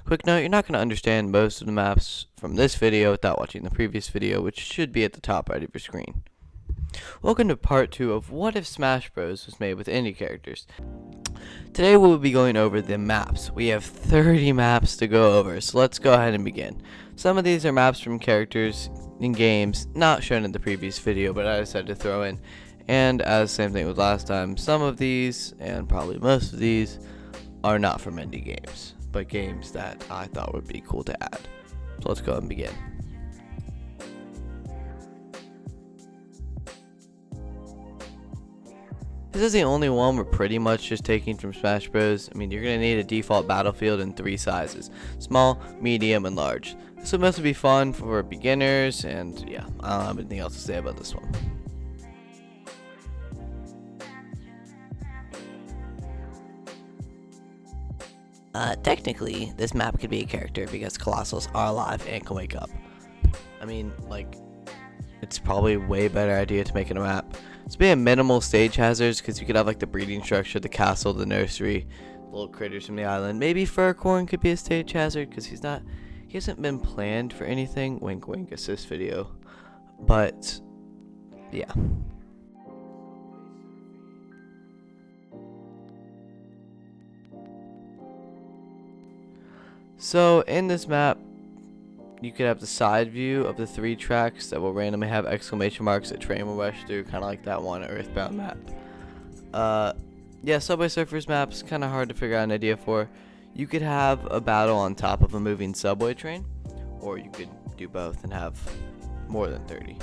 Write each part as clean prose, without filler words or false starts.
Quick note, you're not going to understand most of the maps from this video without watching the previous video, which should be at the top right of your screen. Welcome to part 2 of What If Smash Bros. Was made with indie characters. Today we'll be going over the maps. We have 30 maps to go over, so let's go ahead and begin. Some of these are maps from characters in games not shown in the previous video, but I decided to throw in. And as same thing with last time, some of these, and probably most of these, are not from indie games, but games that I thought would be cool to add. So let's go ahead and begin. This is the only one we're pretty much just taking from Smash Bros. I mean, you're going to need a default battlefield in 3 sizes: small, medium, and large. This will mostly be fun for beginners, and yeah, I don't have anything else to say about this one. Technically, this map could be a character because Colossals are alive and can wake up. I mean, like, it's probably a way better idea to make it a map. It's being minimal stage hazards because you could have like the breeding structure, the castle, the nursery, little critters from the island. Maybe Furcorn could be a stage hazard because he hasn't been planned for anything. Wink wink, assist video. But yeah. So in this map, you could have the side view of the 3 tracks that will randomly have exclamation marks that train will rush through, kind of like that one Earthbound map. Yeah, Subway Surfers map's kind of hard to figure out an idea for. You could have a battle on top of a moving subway train, or you could do both and have more than 30.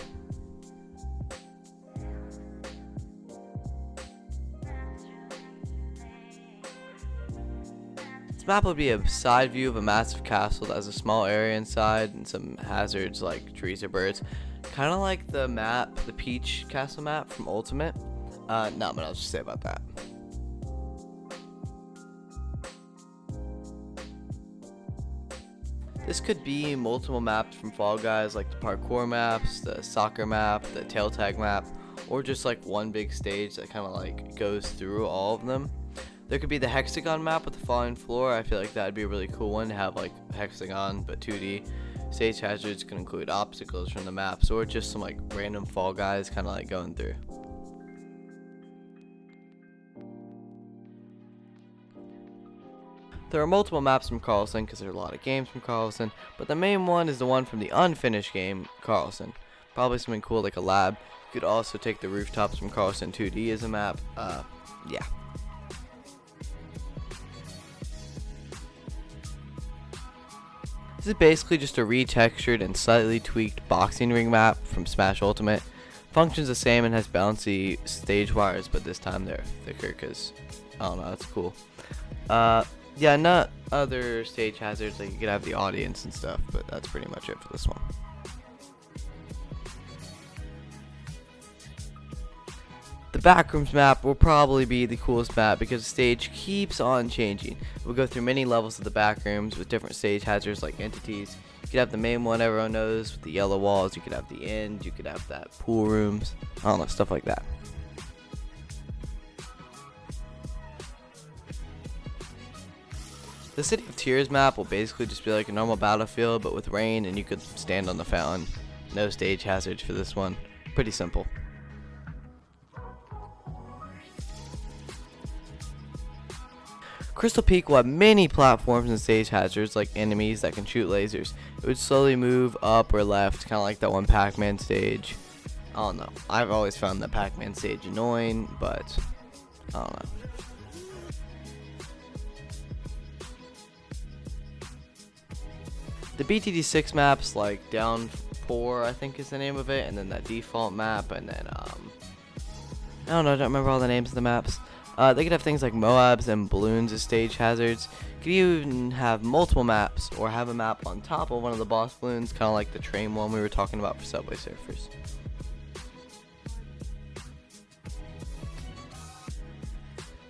This map would be a side view of a massive castle that has a small area inside and some hazards like trees or birds. Kind of like the map, the Peach Castle map from Ultimate. Not much else to say about that. This could be multiple maps from Fall Guys, like the parkour maps, the soccer map, the tail tag map, or just like one big stage that kind of like goes through all of them. There could be the hexagon map with the falling floor. I feel like that would be a really cool one to have, like hexagon but 2D. Stage hazards can include obstacles from the maps or just some like random Fall Guys kind of like going through. There are multiple maps from Karlson because there are a lot of games from Karlson, but the main one is the one from the unfinished game, Karlson. Probably something cool like a lab. You could also take the rooftops from Karlson 2D as a map. Yeah. This is basically just a retextured and slightly tweaked boxing ring map from Smash Ultimate. Functions the same and has bouncy stage wires, but this time they're thicker because, I don't know, that's cool. Yeah, not other stage hazards, like you could have the audience and stuff, but that's pretty much it for this one. The Backrooms map will probably be the coolest map because the stage keeps on changing. We'll go through many levels of the Backrooms with different stage hazards like entities. You could have the main one everyone knows with the yellow walls, you could have the end, you could have that pool rooms, I don't know, stuff like that. The City of Tears map will basically just be like a normal battlefield but with rain, and you could stand on the fountain. No stage hazards for this one. Pretty simple. Crystal Peak will have many platforms and stage hazards like enemies that can shoot lasers. It would slowly move up or left, kind of like that one Pac-Man stage. I don't know. I've always found the Pac-Man stage annoying, but I don't know. The BTD6 maps like Downpour, I think is the name of it, and then that default map, and then I don't know, I don't remember all the names of the maps. They could have things like Moabs and balloons as stage hazards. You could even have multiple maps or have a map on top of one of the boss balloons, kind of like the train one we were talking about for Subway Surfers.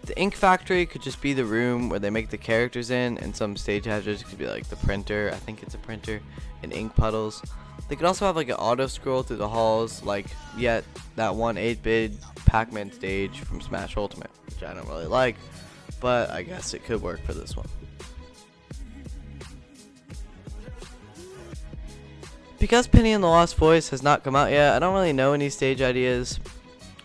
The ink factory could just be the room where they make the characters in, and some stage hazards could be like the printer, I think it's a printer, and ink puddles. They could also have like an auto scroll through the halls, like yet that one 8-bit Pac-Man stage from Smash Ultimate, which I don't really like, but I guess it could work for this one. Because Pinni and the Lost Voice has not come out yet, I don't really know any stage ideas,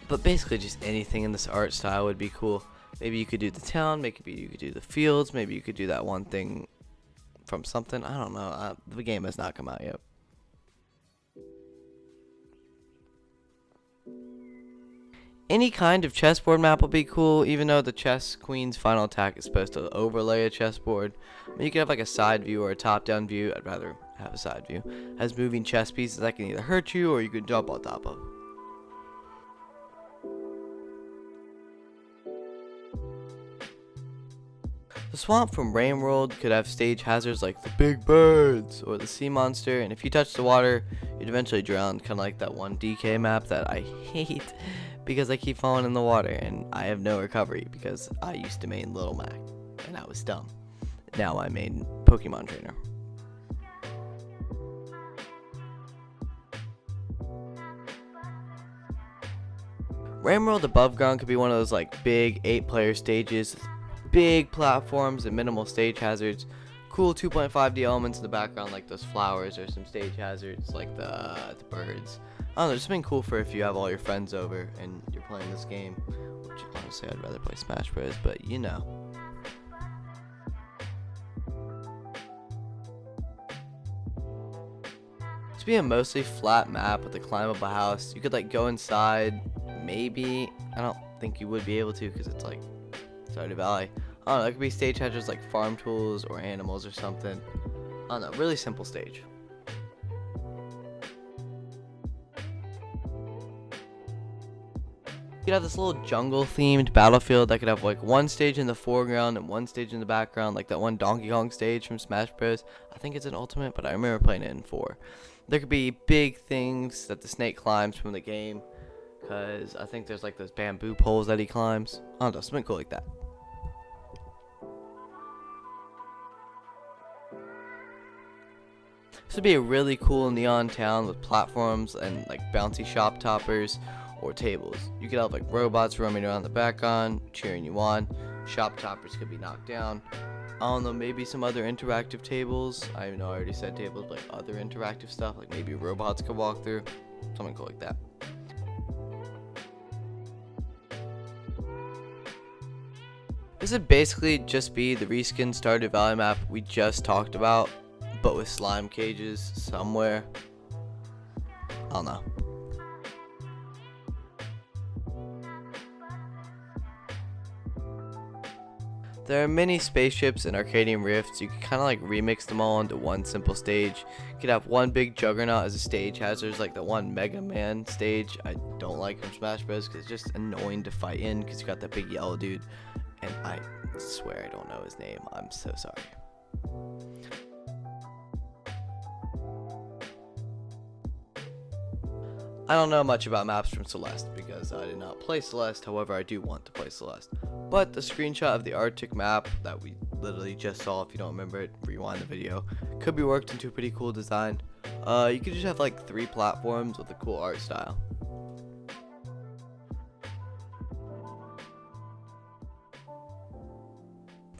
but basically just anything in this art style would be cool. Maybe you could do the town, maybe you could do the fields, maybe you could do that one thing from something. I don't know. The game has not come out yet. Any kind of chessboard map will be cool, even though the chess queen's final attack is supposed to overlay a chessboard. I mean, you could have like a side view or a top-down view. I'd rather have a side view. Has moving chess pieces that can either hurt you or you can jump on top of. The swamp from Rainworld could have stage hazards like the big birds or the sea monster, and if you touch the water, you'd eventually drown, kind of like that one DK map that I hate because I keep falling in the water and I have no recovery because I used to main Little Mac and I was dumb. Now I main Pokemon Trainer. Rainworld Aboveground could be one of those like big 8-player stages, big platforms and minimal stage hazards. Cool 2.5D elements in the background like those flowers or some stage hazards like the birds. I don't know, just been cool for if you have all your friends over and you're playing this game, which honestly I'd rather play Smash Bros, but you know. This would be a mostly flat map with a climbable house. You could like go inside, maybe. I don't think you would be able to because it's like Stardew Valley. I don't know, it could be stage hazards like farm tools or animals or something. I don't know, really simple stage. You could have this little jungle themed battlefield that could have like one stage in the foreground and one stage in the background, like that one Donkey Kong stage from Smash Bros. I think it's an Ultimate, but I remember playing it in 4. There could be big things that the snake climbs from the game, because I think there's like those bamboo poles that he climbs. I don't know, something cool like that. This would be a really cool neon town with platforms and like bouncy shop toppers or tables. You could have like robots roaming around the background, cheering you on. Shop toppers could be knocked down. I don't know, maybe some other interactive tables. I know I already said tables, but like other interactive stuff, like maybe robots could walk through. Something cool like that. This would basically just be the reskin Stardew Valley map we just talked about, but with slime cages somewhere. I don't know. There are many spaceships and Arcadian rifts. You can kind of like remix them all into one simple stage. You could have one big juggernaut as a stage hazard, like the one Mega Man stage I don't like from Smash Bros. Because it's just annoying to fight in because you got that big yellow dude. And I swear I don't know his name. I'm so sorry. I don't know much about maps from Celeste because I did not play Celeste, however I do want to play Celeste. But the screenshot of the Arctic map that we literally just saw, if you don't remember it, rewind the video, could be worked into a pretty cool design. You could just have like 3 platforms with a cool art style.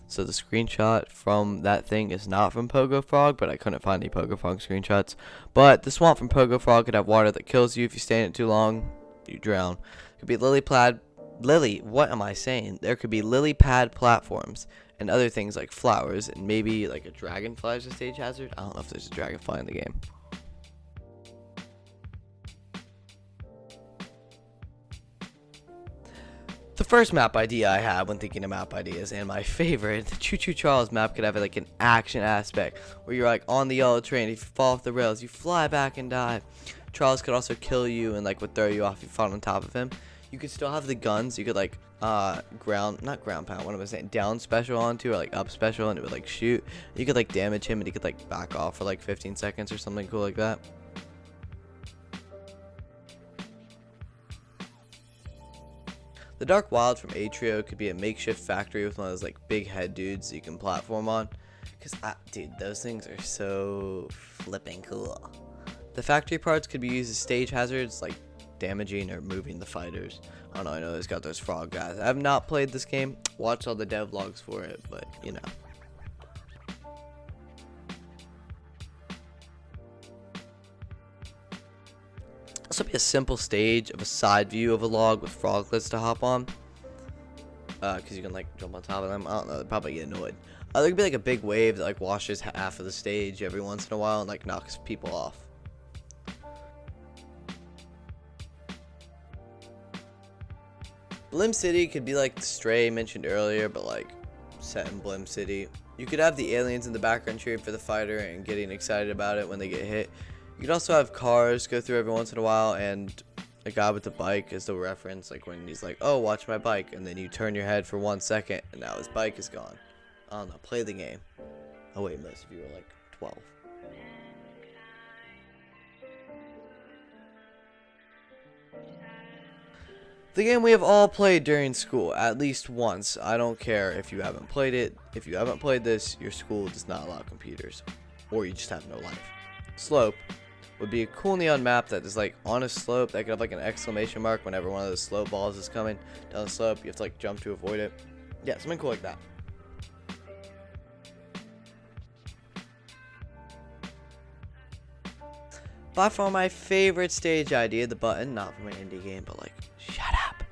So the screenshot from that thing is not from Pogo Frog, but I couldn't find any Pogo Frog screenshots. But the swamp from Pogo Frog could have water that kills you if you stay in it too long. You drown. It could be what am I saying? There could be lily pad platforms and other things like flowers and maybe like a dragonfly as a stage hazard. I don't know if there's a dragonfly in the game. The first map idea I had when thinking of map ideas, and my favorite, the CHOO Charles map could have like an action aspect where you're like on the yellow train. If you fall off the rails, you fly back and die. Charles could also kill you and like would throw you off if you fall on top of him. You could still have the guns. You could like not ground pound, what am I saying, down special onto or like up special, and it would like shoot. You could like damage him and he could like back off for like 15 seconds or something cool like that. The Dark Wild from Atrio could be a makeshift factory with one of those like big head dudes you can platform on. Cause dude, those things are so flipping cool. The factory parts could be used as stage hazards, like damaging or moving the fighters. I don't know, I know it's got those frog guys. I have not played this game, watched all the devlogs for it, but you know. This will be a simple stage of a side view of a log with froglets to hop on. Because you can like jump on top of them. I don't know, they'll probably get annoyed. There could be like a big wave that like washes half of the stage every once in a while and like knocks people off. Blim City could be like Stray mentioned earlier, but like set in Blim City. You could have the aliens in the background cheering for the fighter and getting excited about it when they get hit. You could also have cars go through every once in a while, and a guy with the bike is the reference, like when he's like, oh, watch my bike, and then you turn your head for 1 second and now his bike is gone. I don't know, play the game. Oh wait, most of you are like 12. The game we have all played during school, at least once. I don't care if you haven't played it. If you haven't played this, your school does not allow computers. Or you just have no life. Slope would be a cool neon map that is like on a slope that could have like an exclamation mark whenever one of those slope balls is coming down the slope. You have to like jump to avoid it. Yeah, something cool like that. By far my favorite stage idea, the button, not from an indie game, but like, shut up,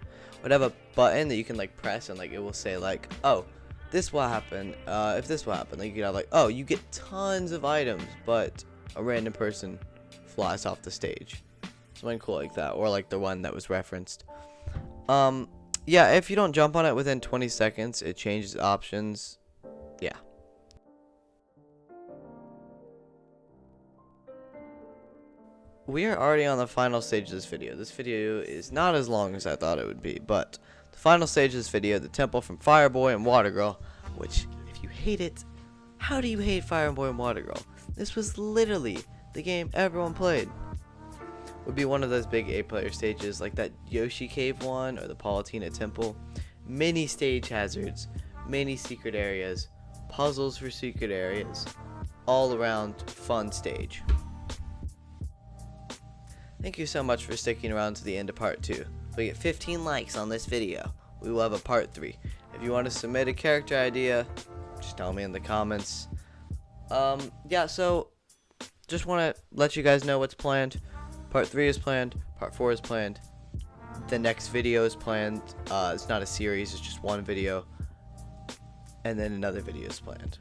would have a button that you can like press and like it will say like, oh, this will happen, if this will happen. Like you could have like, oh, you get tons of items, but a random person flies off the stage. Something cool like that, or like the one that was referenced. Yeah, if you don't jump on it within 20 seconds, it changes options. Yeah. We are already on the final stage of this video. This video is not as long as I thought it would be, but the final stage of this video, the temple from Fireboy and Watergirl, which, if you hate it, how do you hate Fireboy and Watergirl? This was literally the game everyone played. Would be one of those big 8-player stages like that Yoshi Cave one or the Palutena Temple. Many stage hazards, many secret areas, puzzles for secret areas, all around fun stage. Thank you so much for sticking around to the end of part 2. If we get 15 likes on this video, we will have a part 3. If you want to submit a character idea, just tell me in the comments. Yeah, so just want to let you guys know what's planned. Part 3 is planned, part 4 is planned, the next video is planned. It's not a series, it's just one video, and then another video is planned.